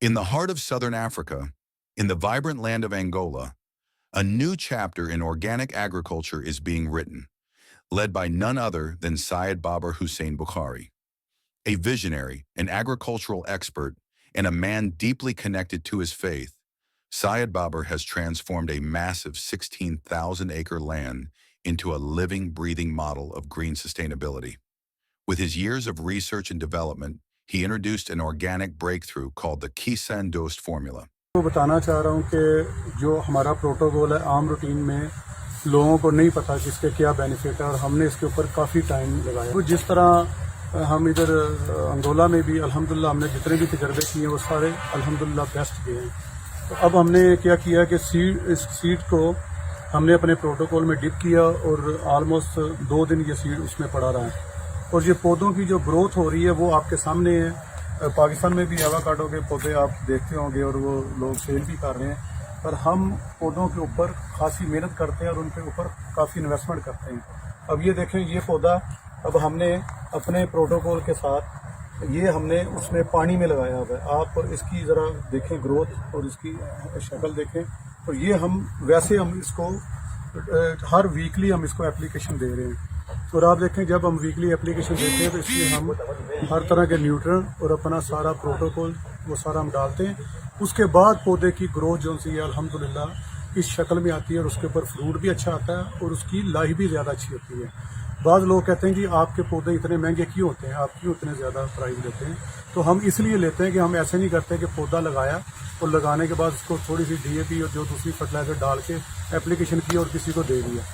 In the heart of southern Africa, in the vibrant land of Angola, a new chapter in organic agriculture is being written, led by none other than Syed Babar Hussain Bukhari, a visionary, an agricultural expert, and a man deeply connected to his faith. Syed Babar has transformed a massive 16,000-acre land into a living, breathing model of green sustainability. With his years of research and development, he introduced an organic breakthrough called the Kisan Dost Formula. तो बताना चाह रहा हूँ कि जो हमारा protocol है आम रूटीन में लोगों को नहीं पता कि इसके क्या बेनिफिट है और हमने इसके ऊपर काफ़ी टाइम लगाया। तो जिस तरह हम इधर अंगोला में भी अल्हम्दुलिल्लाह हमने जितने भी तजर्बे किए वो सारे अल्हम्दुलिल्लाह बेस्ट गए हैं। तो अब हमने क्या किया कि इस सीड को हमने अपने प्रोटोकॉल में डिप किया और ऑलमोस्ट 2 दिन ये सीड उसमें पड़ा रहा है और ये पौधों की जो ग्रोथ हो रही है वो आपके सामने है। पाकिस्तान में भी एवोकाडो के पौधे आप देखते होंगे और वो लोग सेल भी कर रहे हैं, पर हम पौधों के ऊपर खासी मेहनत करते हैं और उनके ऊपर काफ़ी इन्वेस्टमेंट करते हैं। अब ये देखें, ये पौधा अब हमने अपने प्रोटोकॉल के साथ ये हमने उसमें पानी में लगाया हुआ है। आप इसकी ज़रा देखें ग्रोथ और इसकी शक्ल देखें। तो ये हम वैसे हम इसको हर वीकली हम इसको एप्लीकेशन दे रहे हैं और आप देखें जब हम वीकली एप्लीकेशन देते हैं तो इसलिए हम हर तरह के न्यूट्रिएंट और अपना सारा प्रोटोकॉल वो सारा हम डालते हैं। उसके बाद पौधे की ग्रोथ जो सी है अल्हम्दुलिल्लाह इस शक्ल में आती है और उसके ऊपर फ्रूट भी अच्छा आता है और उसकी लाइफ भी ज़्यादा अच्छी होती है। बाज़ लोग कहते हैं कि आपके पौधे इतने महंगे क्यों होते हैं, आप क्यों इतने ज़्यादा प्राइस लेते हैं? तो हम इसलिए लेते हैं कि हम ऐसे नहीं करते कि पौधा लगाया और लगाने के बाद उसको थोड़ी सी DAP और जो दूसरी फर्टिलाइजर डाल के एप्लीकेशन की और किसी को दे दिया।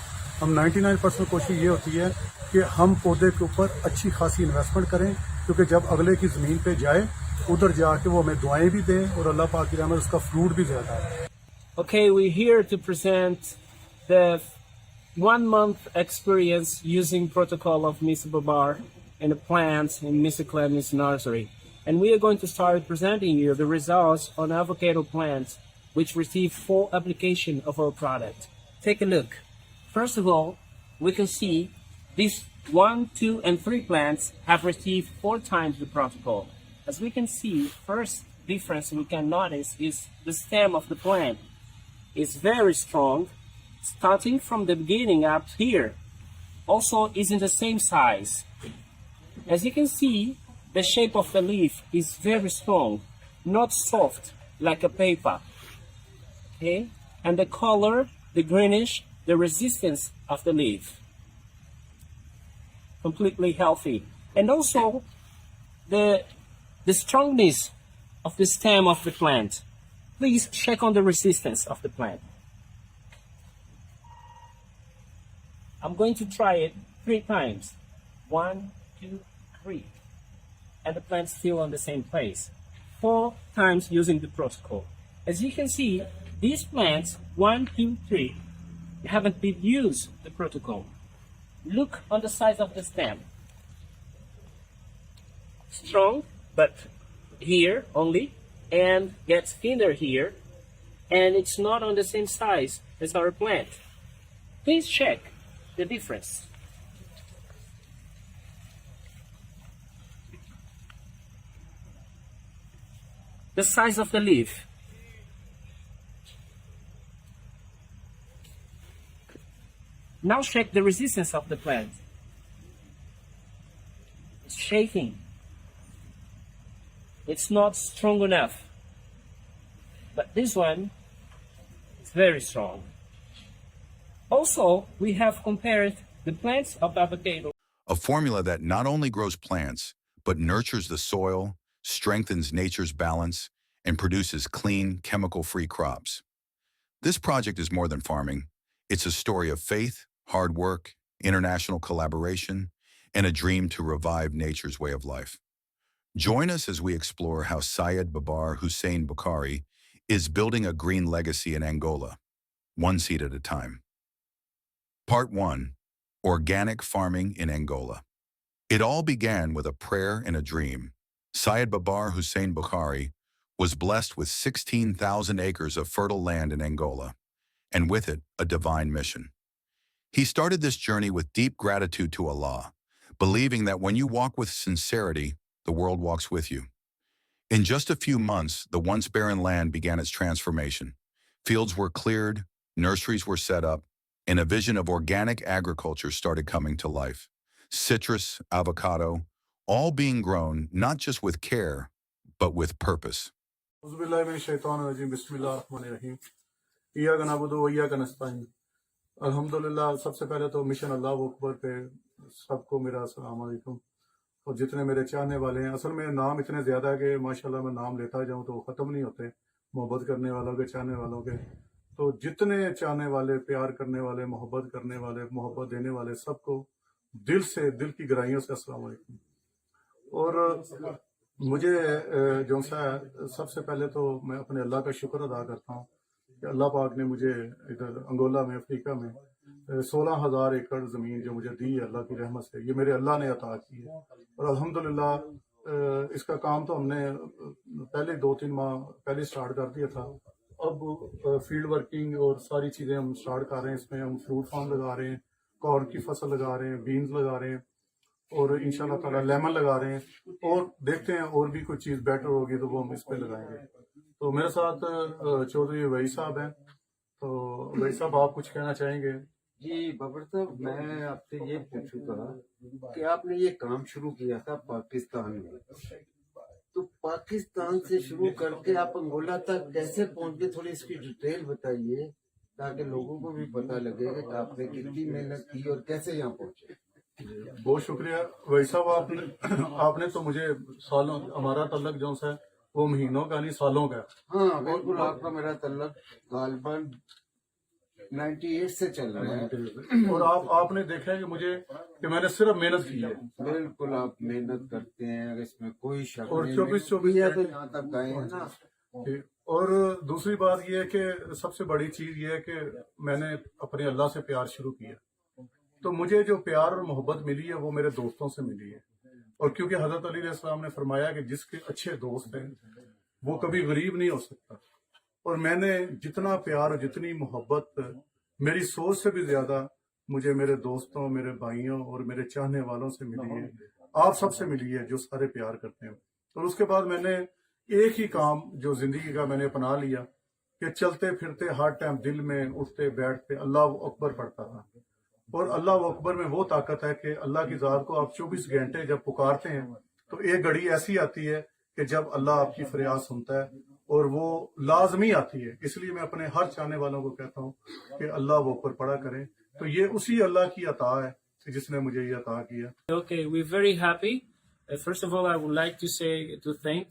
हम 99% कोशिश ये होती है कि हम पौधे के ऊपर अच्छी खासी इन्वेस्टमेंट करें, क्योंकि जब अगले की ज़मीन पे जाए उधर जाके वो हमें दुआएं भी दें और अल्लाह पाक की रहमत उसका फ्रूट भी ज़्यादा है। Okay, we're here to present the 1-month experience using protocol of Mr. Babar and the plants in Mr. Clemens nursery. And we are going to start presenting you the results on avocado plants which received full application of our product. Take a look. First of all, we can see these 1, 2, and 3 plants have received 4 times the protocol. As we can see, first difference we can notice is the stem of the plant is very strong, starting from the beginning up here. Also is in the same size. As you can see, the shape of the leaf is very strong, not soft like a paper. Okay, and the color, the greenish, the resistance of the leaf, completely healthy. And also the strongness of the stem of the plant. Please check on the resistance of the plant. I'm going to try it 3 times. 1, 2, 3. And the plant's still on the same place. 4 times using the protocol. As you can see, these plants, 1, 2, 3, haven't been used the protocol. Look on the size of the stem. Strong, but here only, and gets thinner here, and it's not on the same size as our plant. Please check the difference. The size of the leaf. Now check the resistance of the plant. It's shaking. It's not strong enough. But this one is very strong. Also, we have compared the plants of avocado. A formula that not only grows plants, but nurtures the soil, strengthens nature's balance, and produces clean, chemical-free crops. This project is more than farming. It's a story of faith, hard work, international collaboration, and a dream to revive nature's way of life. Join us as we explore how Syed Babar Hussain Bukhari is building a green legacy in Angola, one seed at a time. Part 1. Organic Farming in Angola. It all began with a prayer and a dream. Syed Babar Hussain Bukhari was blessed with 16,000 acres of fertile land in Angola, and with it, a divine mission. He started this journey with deep gratitude to Allah, believing that when you walk with sincerity, the world walks with you. In just a few months, the once barren land began its transformation. Fields were cleared, nurseries were set up, and a vision of organic agriculture started coming to life. Citrus, avocado, all being grown not just with care, but with purpose. الحمدللہ سب سے پہلے تو mission اللہ اکبر پہ سب کو میرا السلام علیکم، اور جتنے میرے چاہنے والے ہیں، اصل میں نام اتنے زیادہ ہے کہ ماشاءاللہ میں نام لیتا جاؤں تو ختم نہیں ہوتے، محبت کرنے والوں کے، چاہنے والوں کے، تو جتنے چاہنے والے، پیار کرنے والے، محبت کرنے والے، محبت دینے والے، سب کو دل سے، دل کی گہرائیوں سے السلام علیکم۔ اور مجھے جو سا سب سے پہلے تو میں اپنے اللہ کا شکر ادا کرتا ہوں کہ اللہ پاک نے مجھے ادھر انگولا میں، افریقہ میں 16,000 ایکڑ زمین جو مجھے دی ہے اللہ کی رحمت سے، یہ میرے اللہ نے عطا کی ہے، اور الحمدللہ اس کا کام تو ہم نے پہلے 2-3 ماہ پہلے سٹارٹ کر دیا تھا۔ اب فیلڈ ورکنگ اور ساری چیزیں ہم سٹارٹ کر رہے ہیں، اس میں ہم فروٹ فارم لگا رہے ہیں، کارن کی فصل لگا رہے ہیں، بینز لگا رہے ہیں، اور انشاءاللہ تعالیٰ لیمن لگا رہے ہیں، اور دیکھتے ہیں اور بھی کوئی چیز بیٹر ہوگی تو وہ ہم اس پہ لگائیں گے۔ تو میرے ساتھ چودھری وحی صاحب ہیں، تو وحی صاحب آپ کچھ کہنا چاہیں گے؟ جی بابر صاحب، میں آپ سے یہ پوچھوں گا کہ آپ نے یہ کام شروع کیا تھا پاکستان میں، تو پاکستان سے شروع کر کے آپ انگولا تک کیسے پہنچ گئے؟ تھوڑی اس کی ڈیٹیل بتائیے تاکہ لوگوں کو بھی پتہ لگے کہ آپ نے کتنی محنت کی اور کیسے یہاں پہنچے۔ بہت شکریہ وحی صاحب، آپ نے تو مجھے سالوں، ہمارا تعلق جو ہے وہ مہینوں کا نہیں سالوں کا ہے۔ ہاں بالکل، آپ کا میرا تعلق غالباً 98 سے چل رہا ہے، اور آپ نے دیکھا ہے کہ مجھے کہ میں نے صرف محنت کی ہے۔ بالکل آپ محنت کرتے ہیں، اگر اس میں کوئی شک اور نہیں، 24 ہے تو یہاں تک گئے ہیں نا۔ اور دوسری بات یہ ہے کہ سب سے بڑی چیز یہ ہے کہ میں نے اپنے اللہ سے پیار شروع کیا، تو مجھے جو پیار اور محبت ملی ہے وہ میرے دوستوں سے ملی ہے، اور کیونکہ حضرت علی علیہ السلام نے فرمایا کہ جس کے اچھے دوست ہیں وہ کبھی غریب نہیں ہو سکتا، اور میں نے جتنا پیار اور جتنی محبت میری سوچ سے بھی زیادہ مجھے میرے دوستوں، میرے بھائیوں اور میرے چاہنے والوں سے ملی ہے، آپ سب سے ملی ہے جو سارے پیار کرتے ہیں۔ اور اس کے بعد میں نے ایک ہی کام جو زندگی کا میں نے اپنا لیا کہ چلتے پھرتے ہر ٹائم دل میں اٹھتے بیٹھتے اللہ اکبر پڑھتا تھا، اور اللہ اکبر میں وہ طاقت ہے کہ اللہ کی ذات کو آپ 24 گھنٹے جب پکارتے ہیں تو ایک گھڑی ایسی آتی ہے کہ جب اللہ آپ کی فریاد سنتا ہے، اور وہ لازمی آتی ہے۔ اس لیے میں اپنے ہر چاہنے والوں کو کہتا ہوں کہ اللہ اکبر پڑھا کریں، تو یہ اسی اللہ کی عطا ہے جس نے مجھے یہ عطا کیا۔ Okay, we're very happy. First of all, I would like to thank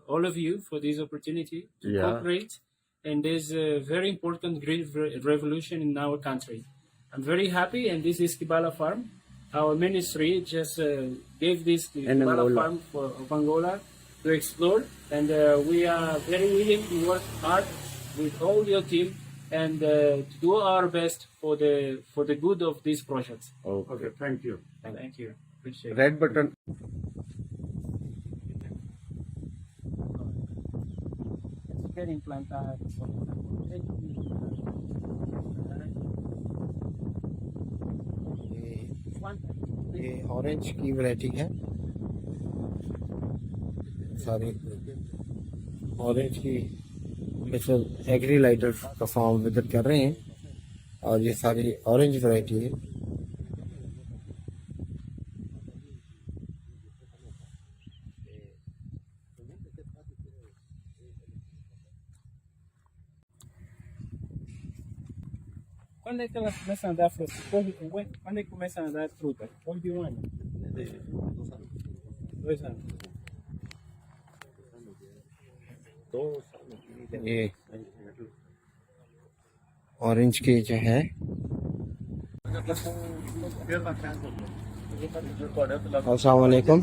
all of you for this opportunity to cooperate in this very important great revolution in our country. I'm very happy, and this is Kibala Farm. Our ministry just gave this to Kibala Farm of Angola to explore, and we are very willing to work hard with all your team and to do our best for the good of these projects. Okay, thank you. Thank you. Appreciate it. Red button Getting plantadas. یہ orange کی variety ہے، ساری orange کی مثل ایگری لائٹر کا farm visit کر رہے ہیں، اور یہ ساری اورنج ورائٹی ہے۔ Quando é que ela começa a dar fruta? Quando é que começa a dar fruta? Depois de um ano? 2 anos. یہ اورنج کے جو ہے السلام علیکم،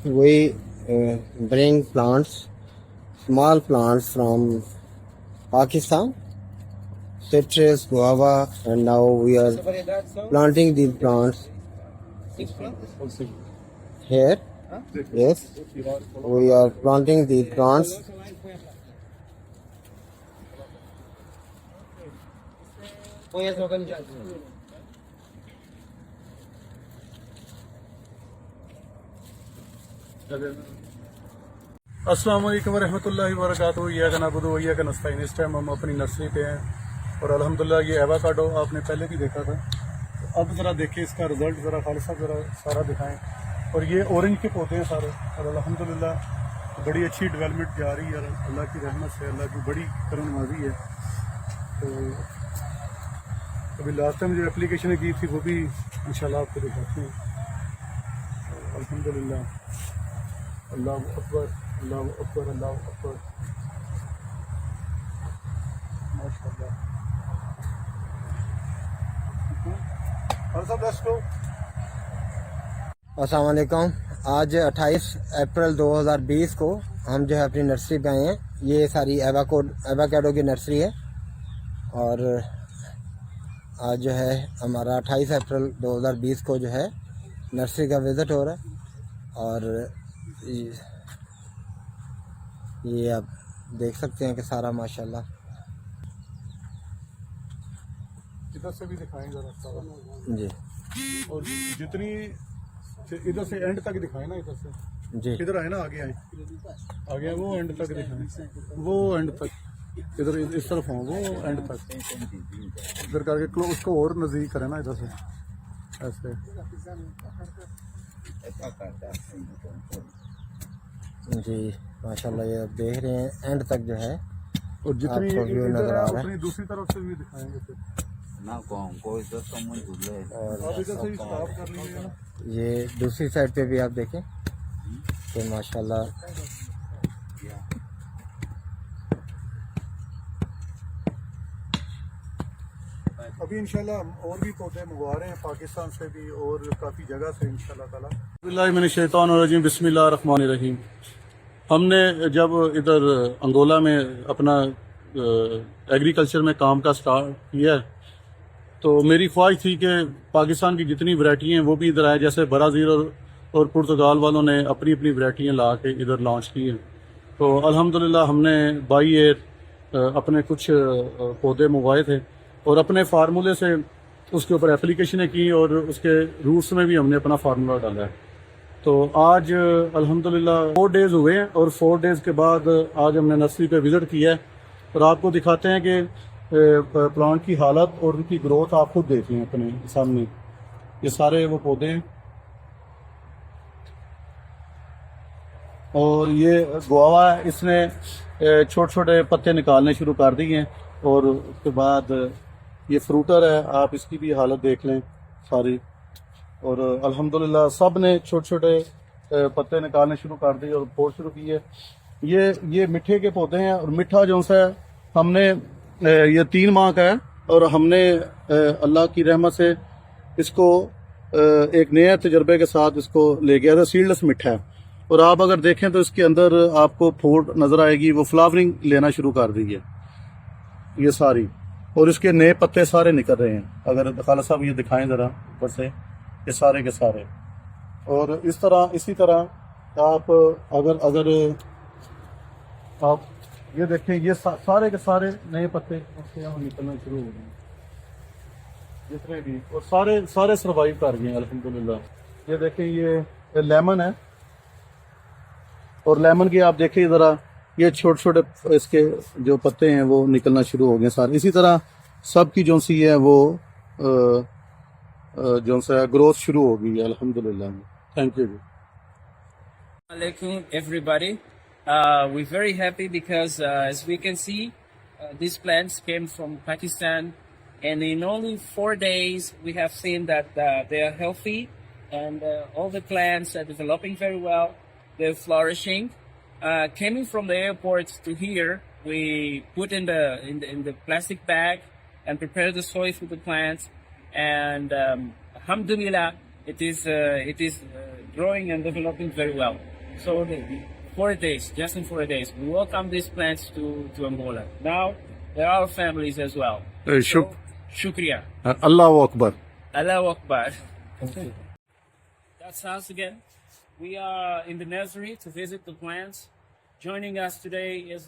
وی برنگ plants, small plants from Pakistan, citrus, guava, and now we are planting these plants here. Yes, we are planting these plants. अस्सलाम वालेकुम रहमतुल्लाहि व बरकातहू। इय्याका नअबुदु व इय्याका नस्तईन। इस टाइम हम अपनी नर्सरी पे हैं और अल्हम्दुलिल्लाह ये एवोकाडो आपने पहले भी देखा था। तो अब ज़रा देखें इसका रिज़ल्ट, ज़रा खालिद साहब ज़रा सारा दिखाएं। और ये ऑरेंज के पौधे हैं सारे और अल्हम्दुलिल्लाह बड़ी अच्छी डेवलपमेंट जा रही है अल्लाह की रहमत से, अल्लाह की बड़ी करमनवाज़ी है। तो अभी लास्ट टाइम जो एप्लीकेशन की थी वो भी इंशाल्लाह आपको दिखाते हैं। तो अल्हम्दुलिल्लाह, अल्लाह अकबर, अल्लाह अकबर, अल्लाह अकबर, माशाअल्लाह। और सब लेट्स गो। अस्सलाम वालेकुम। आज 28 अप्रैल 2020 को हम जो है अपनी नर्सरी पे आए हैं। ये सारी एवोकाडो की नर्सरी है और आज जो है हमारा 28 अप्रैल 2020 को जो है नर्सरी का विज़िट हो रहा है। और ये आप देख सकते हैं कि सारा माशाल्लाह। इधर से भी दिखाएं जरा सारा जी और जितनी इधर से एंड तक दिखाएं ना, इधर से जी इधर आए ना, आगे आए, आगे आए, वो एंड तक दिखाएं, वो एंड तक, इधर इस तरफ हो, वो एंड तक इधर करके उसको और नज़दीक करें ना, इधर से ऐसे। जी माशाल्लाह, ये आप देख रहे हैं एंड तक जो है और जितनी आपको व्यू नजर आ रहा है। उतनी दूसरी तरफ से भी दिखाएंगे फिर। और आप इधर से ही स्टॉप कर लीजिए ना। ये दूसरी साइड पे भी आप देखें कि माशाल्लाह अभी इंशाल्लाह हम और भी पौधे मंगवा रहे हैं पाकिस्तान से भी और काफ़ी जगह से इंशाल्लाह ताला। बिस्मिल्लाहिर्रहमानिर्रहीम, बिस्मिल्लाहिर्रहमानिर्रहीम। हमने जब इधर अंगोला में अपना एग्रीकल्चर में काम का स्टार्ट किया तो मेरी ख्वाहिश थी कि पाकिस्तान की जितनी वैरायटी हैं वो भी इधर आए। जैसे ब्राज़ील और पुर्तगाल वालों ने अपनी अपनी वैरायटियाँ ला के इधर लॉन्च की हैं। तो अल्हम्दुलिल्लाह हमने बाई एयर अपने कुछ पौधे मंगवाए थे और अपने फार्मूले से उसके ऊपर एप्लीकेशनें की और उसके रूट्स में भी हमने अपना फार्मूला डाला है। तो आज अल्हम्दुलिल्लाह 4 डेज़ हुए हैं और 4 डेज़ के बाद आज हमने नर्सरी पे विज़िट किया है और आपको दिखाते हैं कि प्लांट की हालत और उनकी ग्रोथ आप खुद देखें अपने सामने। ये सारे वो पौधे हैं और ये गुआवा है, इसने छोटे छोटे पत्ते निकालने शुरू कर दिए हैं और उसके बाद ये फ्रूटर है, आप इसकी भी हालत देख लें सारी। और अल्हम्दुलिल्लाह सब ने छोटे छोटे पत्ते निकालने शुरू कर दिए और फोड़ शुरू किए। ये मीठे के पौधे हैं और मीठा जो सा हमने ये 3 माह का है और हमने अल्लाह की रहमत से इसको एक नए तजर्बे के साथ इसको ले गया था। सीडलेस मीठा है और आप अगर देखें तो इसके अंदर आपको फोड़ नज़र आएगी, वो फ्लावरिंग लेना शुरू कर दी है ये सारी और इसके नए पत्ते सारे निकल रहे हैं। अगर खालिद साहब ये दिखाएं ज़रा ऊपर से, ये सारे के सारे। और इसी तरह आप अगर आप ये देखें, ये सारे के सारे नए पत्ते निकलना शुरू हो गए जितने भी, और सारे सर्वाइव कर गए अल्हम्दुलिल्लाह। ये देखें, ये लेमन है और लेमन के आप देखें ज़रा, ये छोटे छोटे इसके जो पत्ते हैं वो निकलना शुरू हो गए सारे। इसी तरह सब की जो सी है वो जो सा ग्रोथ शुरू हो गई है अल्हम्दुलिल्लाह। Thank you. Alaikum everybody. We're very happy because as we can see, these plants came from Pakistan, and in only 4 days we have seen that they are healthy and all the plants are developing very well. They're flourishing. Coming from the airport to here, we put in the plastic bag and prepare the soil for the plants, and alhamdulillah, it is growing and developing very well. So 4 days, just in 4 days, we welcome these plants to Angola. Now there are families as well. Shukriya. Allahu Akbar. Allahu Akbar. That's us again. We are in the nursery to visit the plants. Joining us today is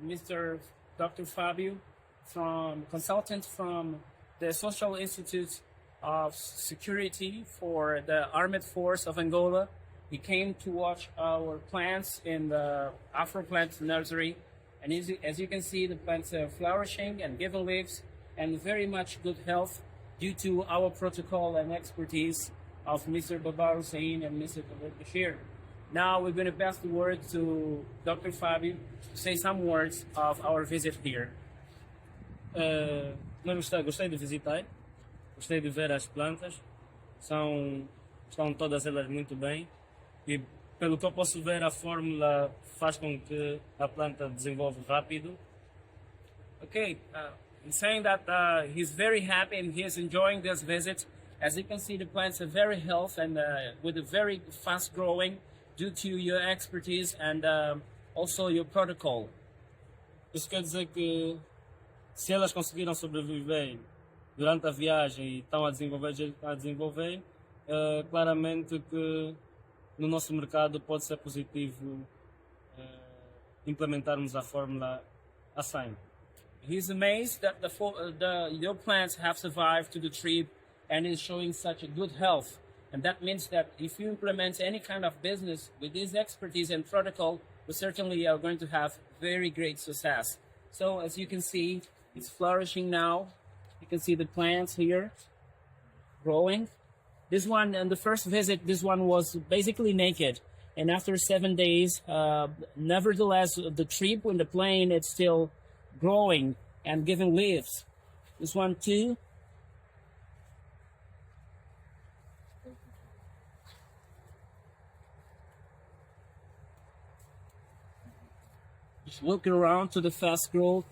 Mr. Dr. Fabio, consultant from the Social Institute of Security for the Armed Force of Angola. He came to watch our plants in the Afro Plant Nursery. And as you can see, the plants are flourishing and giving leaves and very much good health due to our protocol and expertise of Mr. Babar Hussain and Mr. Babar Bukhari. Now we're going to pass the word to Dr. Fabio to say some words of our visit here. Gostei de visitar, gostei de ver as plantas, estão todas elas muito bem e pelo que eu posso ver a fórmula faz com que a planta desenvolva rápido. Okay, he's saying that he's very happy and he's enjoying this visit. As you can see, the plants are very healthy and with a very fast growing due to your expertise and also your protocol. Isso quer dizer que se elas conseguiram sobreviver durante a viagem e estão a desenvolver, claramente que no nosso mercado pode ser positivo implementarmos a fórmula a 100. He's amazed that your plants have survived to the trip and is showing such a good health. And that means that if you implement any kind of business with this expertise and protocol, we certainly are going to have very great success. So as you can see, it's flourishing now. You can see the plants here growing. This one, on the first visit, this one was basically naked. And after 7 days, nevertheless, the trip in the plane, it's still growing and giving leaves. This one too. Just look around to the fast growth.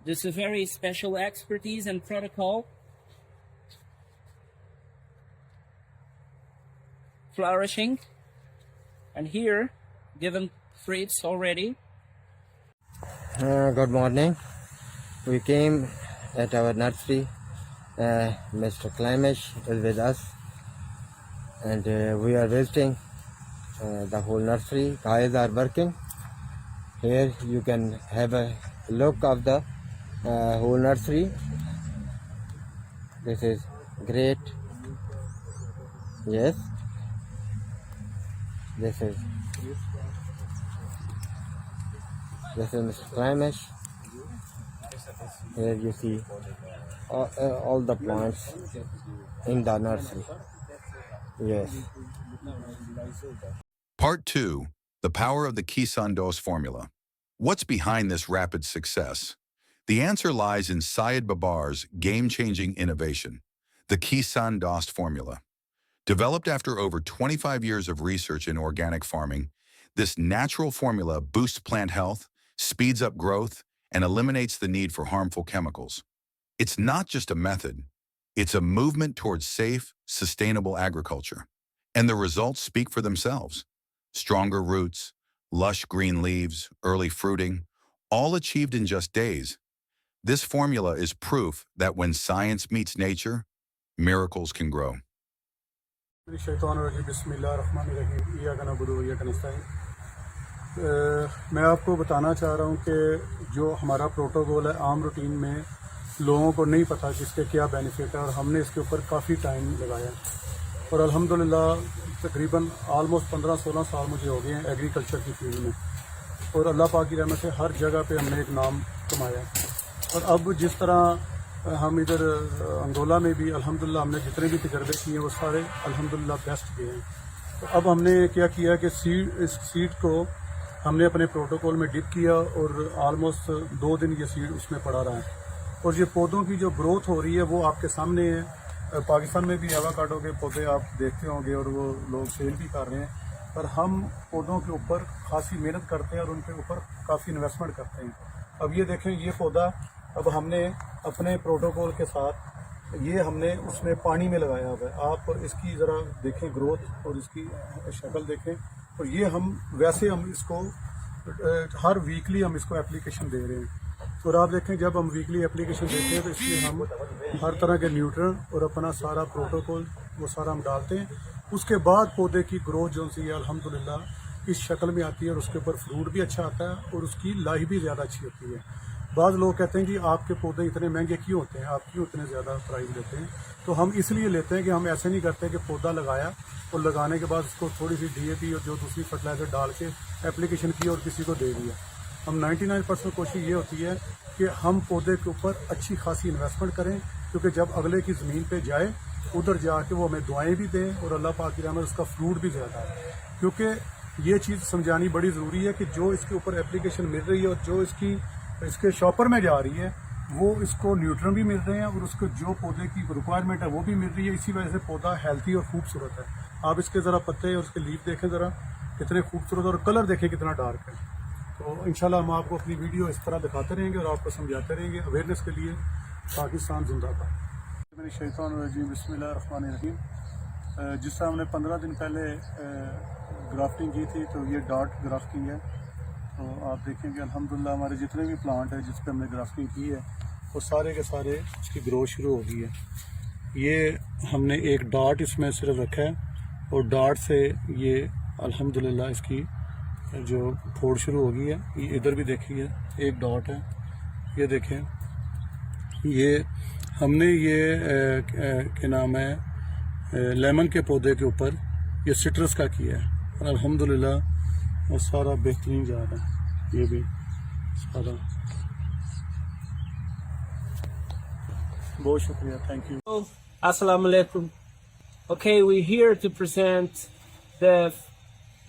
This is a very special expertise and protocol. Flourishing. And here, given fruits already. Good morning. We came at our nursery. Mr. Klamish is with us, and we are visiting the whole nursery. Guys are working. Here you can have a look of the whole nursery. This is great. Yes. This is Mr. Klamish. Here you see all the plants in the nursery. Yes. Part 2, the power of the Kisan Dost Formula. What's behind this rapid success? The answer lies in Syed Babar's game-changing innovation, the Kisan Dost Formula. Developed after over 25 years of research in organic farming, this natural formula boosts plant health, speeds up growth, and eliminates the need for harmful chemicals. It's not just a method, it's a movement towards safe, sustainable agriculture. And the results speak for themselves. Stronger roots, lush green leaves, early fruiting, all achieved in just days. This formula is proof that when science meets nature, miracles can grow. मैं आपको बताना चाह रहा हूँ कि जो हमारा protocol है आम रूटीन में लोगों को नहीं पता कि इसके क्या बेनिफिट है और हमने इसके ऊपर काफ़ी टाइम लगाया और अल्हम्दुलिल्लाह तकरीबन ऑलमोस्ट 15-16 साल मुझे हो गए हैं एग्रीकल्चर की फील्ड में और अल्लाह पाक की रहमत से हर जगह पे हमने एक नाम कमाया और अब जिस तरह हम इधर अंगोला में भी अल्हम्दुलिल्लाह हमने जितने भी तजर्बे किए हैं वो सारे अल्हम्दुलिल्लाह बेस्ट गए हैं। तो अब हमने क्या किया कि इस सीड को हमने अपने प्रोटोकॉल में डिप किया और ऑलमोस्ट 2 दिन ये सीड उसमें पड़ा रहा है और ये पौधों की जो ग्रोथ हो रही है वो आपके सामने है। पाकिस्तान में भी एवोकाडो के पौधे आप देखते होंगे और वो लोग सेल भी कर रहे हैं पर हम पौधों के ऊपर खासी मेहनत करते हैं और उनके ऊपर काफ़ी इन्वेस्टमेंट करते हैं। अब ये देखें ये पौधा अब हमने अपने प्रोटोकॉल के साथ ये हमने उसमें पानी में लगाया हुआ है। आप इसकी ज़रा देखें ग्रोथ और इसकी शक्ल देखें और ये हम वैसे हम इसको हर वीकली हम इसको एप्लीकेशन दे रहे हैं और आप देखें जब हम वीकली एप्लीकेशन देते हैं तो इसलिए हम हर तरह के न्यूट्रिएंट और अपना सारा प्रोटोकॉल वो सारा हम डालते हैं। उसके बाद पौधे की ग्रोथ जो सी है अल्हम्दुलिल्लाह इस शक्ल में आती है और उसके ऊपर फ्रूट भी अच्छा आता है और उसकी लाइफ भी ज़्यादा अच्छी होती है। बाज़ लोग कहते हैं कि आपके पौधे इतने महंगे क्यों होते हैं, आप क्यों इतने ज़्यादा प्राइस लेते हैं। तो हम इसलिए लेते हैं कि हम ऐसे नहीं करते कि पौधा लगाया और लगाने के बाद उसको थोड़ी सी DAP और जो दूसरी फर्टिलाइज़र डाल के एप्लीकेशन की और किसी को दे दिया। हम 99% कोशिश ये होती है कि हम पौधे के ऊपर अच्छी खासी इन्वेस्टमेंट करें, क्योंकि जब अगले की ज़मीन पे जाए उधर जाके वो हमें दुआएं भी दें और अल्लाह पाक की रहमत उसका फ्रूट भी ज़्यादा है। क्योंकि ये चीज़ समझानी बड़ी ज़रूरी है कि जो इसके ऊपर एप्लीकेशन मिल रही है और जो इसके शॉपर में जा रही है वो इसको न्यूट्रन भी मिल रहे हैं और उसको जो पौधे की रिक्वायरमेंट है वो भी मिल रही है। इसी वजह से पौधा हेल्थी और खूबसूरत है। आप इसके ज़रा पत्ते और उसके लीफ देखें ज़रा कितने खूबसूरत, और कलर देखें कितना डार्क है। तो इंशाल्लाह हम आपको अपनी वीडियो इस तरह दिखाते रहेंगे और आपको समझाते रहेंगे अवेयरनेस के लिए। पाकिस्तान जिंदाबाद। मैंने शैतान रजीम बिस्मिल्लाहिर्रहमानिर्रहीम। जिस तरह हमने 15 दिन पहले ग्राफ्टिंग की थी, तो ये डॉट ग्राफ्टिंग है। तो आप देखेंगे अल्हम्दुलिल्लाह हमारे जितने भी प्लांट है जिस पे हमने ग्राफ्टिंग की है वो सारे के सारे उसकी ग्रोथ शुरू हो गई है। ये हमने एक डॉट इसमें सिर्फ रखा है और डॉट से ये अल्हम्दुलिल्लाह इसकी जो फोड़ शुरू हो गई है। ये इधर भी देखिए एक डॉट है, ये देखें। ये हमने ये क्या नाम है लेमन के पौधे के ऊपर ये सिट्रस का किया है और अल्हम्दुलिल्लाह वो सारा बेहतरीन जा रहा है। ये भी सारा बहुत शुक्रिया, thank you. Assalamu alaikum. Okay, we're here to present the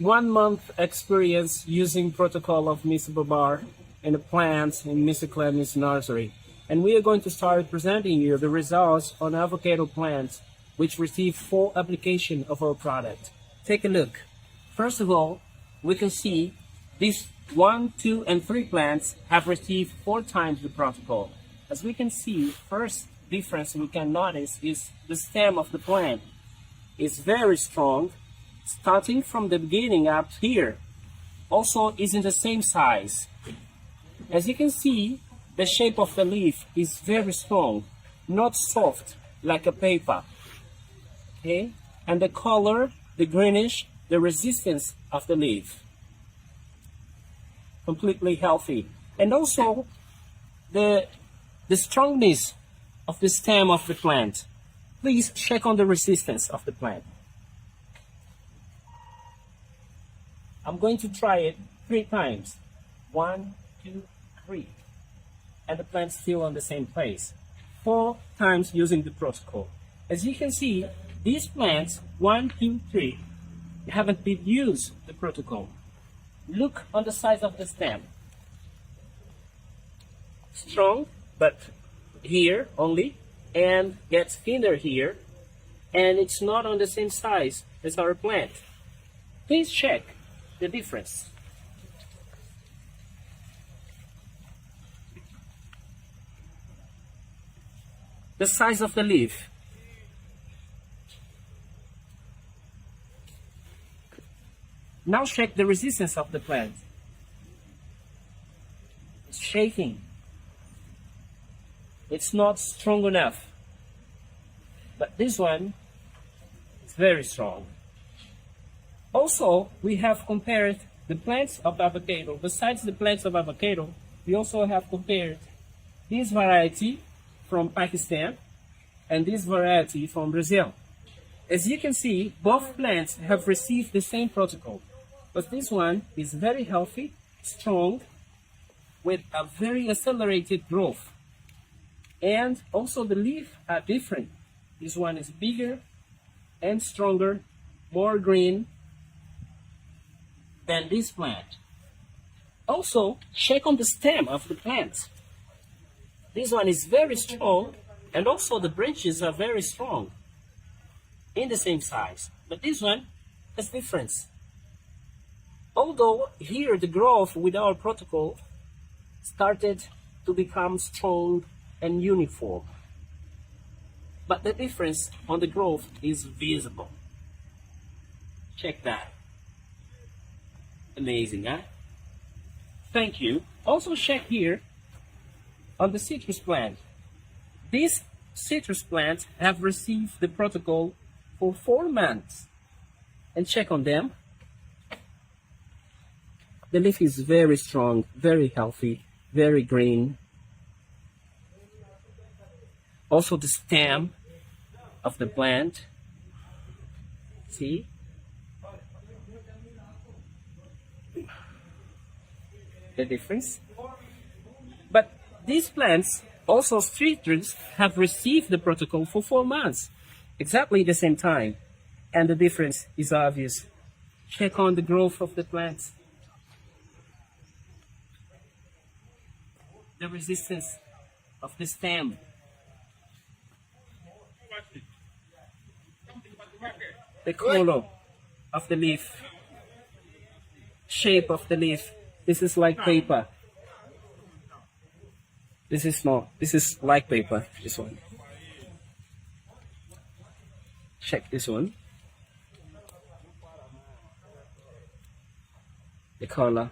1 month experience using protocol of Mr. Babar and the plants in Mr. Clemens nursery. And we are going to start presenting you the results on avocado plants which received full application of our product. Take a look. First of all, we can see these 1, 2, and 3 plants have received 4 times the protocol. As we can see, first difference we can notice is the stem of the plant is very strong, starting from the beginning up here. Also is in the same size. As you can see, the shape of the leaf is very strong, not soft like a paper. Okay, and the color, the greenish, the resistance of the leaf, completely healthy. And also the strongness of the stem of the plant. Please check on the resistance of the plant. I'm going to try it 3 times. 1, 2, 3. And the plant's still on the same place. 4 times using the protocol. As you can see, these plants, 1, 2, 3, haven't been used the protocol. Look on the size of the stem. Strong, but here only, and gets thinner here, and it's not on the same size as our plant. Please check the difference. The size of the leaf. Now check the resistance of the plant. It's shaking. It's not strong enough. But this one is very strong. Also, we have compared the plants of avocado. Besides the plants of avocado, we also have compared this variety from Pakistan and this variety from Brazil. As you can see, both plants have received the same protocol. But this one is very healthy, strong, with a very accelerated growth. And also the leaves are different. This one is bigger and stronger, more green than this plant. Also, check on the stem of the plant. This one is very strong, and also the branches are very strong, in the same size. But this one has difference. Although here the growth with our protocol started to become strong and uniform, but the difference on the growth is visible. Check that. Amazing, huh? Thank you. Also check here on the citrus plant. These citrus plants have received the protocol for 4 months. And check on them. The leaf is very strong, very healthy, very green, Also the stem of the plant. See? The difference? But these plants, also street trees, have received the protocol for 4 months, exactly the same time. And the difference is obvious. Check on the growth of the plants. The resistance of the stem. The color of the leaf. Shape of the leaf. This is like paper. This is not. This is like paper. This one. Check this one. The color.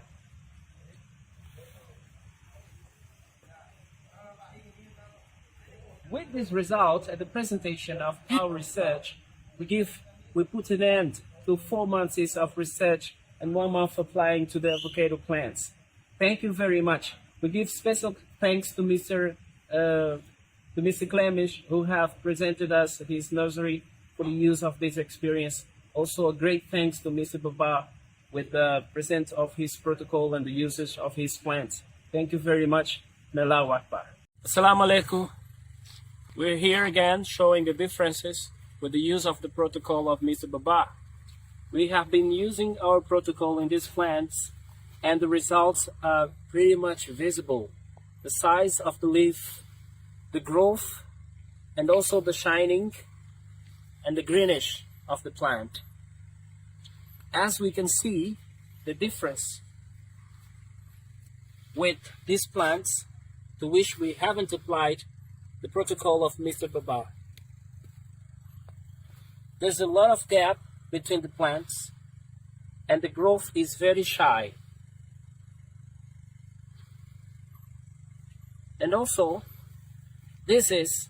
With this result and the presentation of our research, we put an end to 4 months of research and 1 month applying to the avocado plants. Thank you very much. We give special thanks to Mr. Clemish, who have presented us his nursery for the use of this experience. Also a great thanks to Mr. Babar with the present of his protocol and the usage of his plants. Thank you very much. Allahu Akbar. Assalamu alaikum. We're here again showing the differences with the use of the protocol of Mr. Babar. We have been using our protocol in these plants and the results are pretty much visible. The size of the leaf, the growth, and also the shining and the greenish of the plant. As we can see, the difference with these plants to which we haven't applied the protocol of Mr. Babar. There's a lot of gap between the plants and the growth is very shy. And also, this is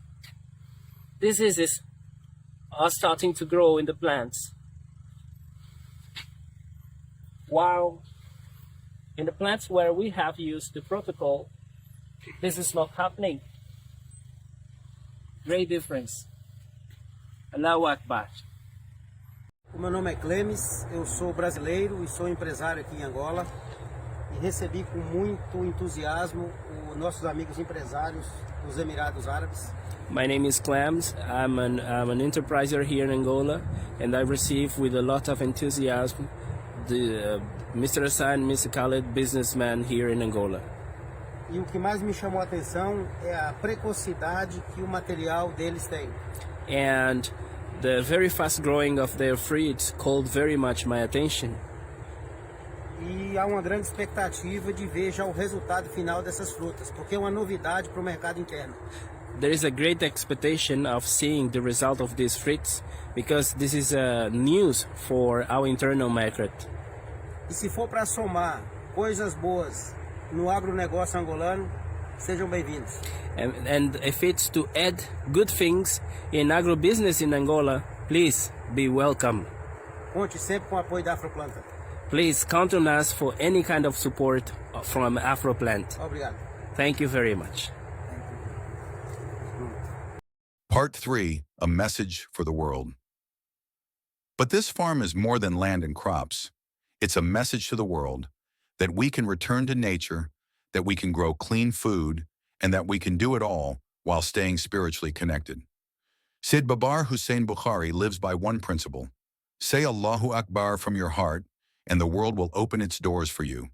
are starting to grow in the plants. While in the plants where we have used the protocol, this is not happening. Great difference. Allahu Akbar. O meu nome é Clemes, eu sou brasileiro e sou empresário aqui em Angola e recebi com muito entusiasmo os nossos amigos empresários dos Emirados Árabes. My name is Clams. I'm an enterpriser here in Angola, and I receive with a lot of enthusiasm the Mr. Hussain and Mr. Khaled businessman here in Angola. E o que mais me chamou a atenção é a precocidade que o material deles tem. And the very fast growing of their fruits called very much my attention. E há uma grande expectativa de ver já o resultado final dessas frutas, porque é uma novidade para o mercado interno. There is a great expectation of seeing the result of these fruits because this is news for our internal market. E se for para somar coisas boas no agronegócio angolano, sejam bem-vindos. And if it's to add good things in agribusiness in Angola, please be welcome. Conte sempre com o apoio da Afroplanta. Please count on us for any kind of support from Afroplant. Obrigado. Thank you very much. Part 3, a message for the world. But this farm is more than land and crops. It's a message to the world that we can return to nature, that we can grow clean food, and that we can do it all while staying spiritually connected. Syed Babar Hussain Bukhari lives by one principle: say Allahu Akbar from your heart, and the world will open its doors for you.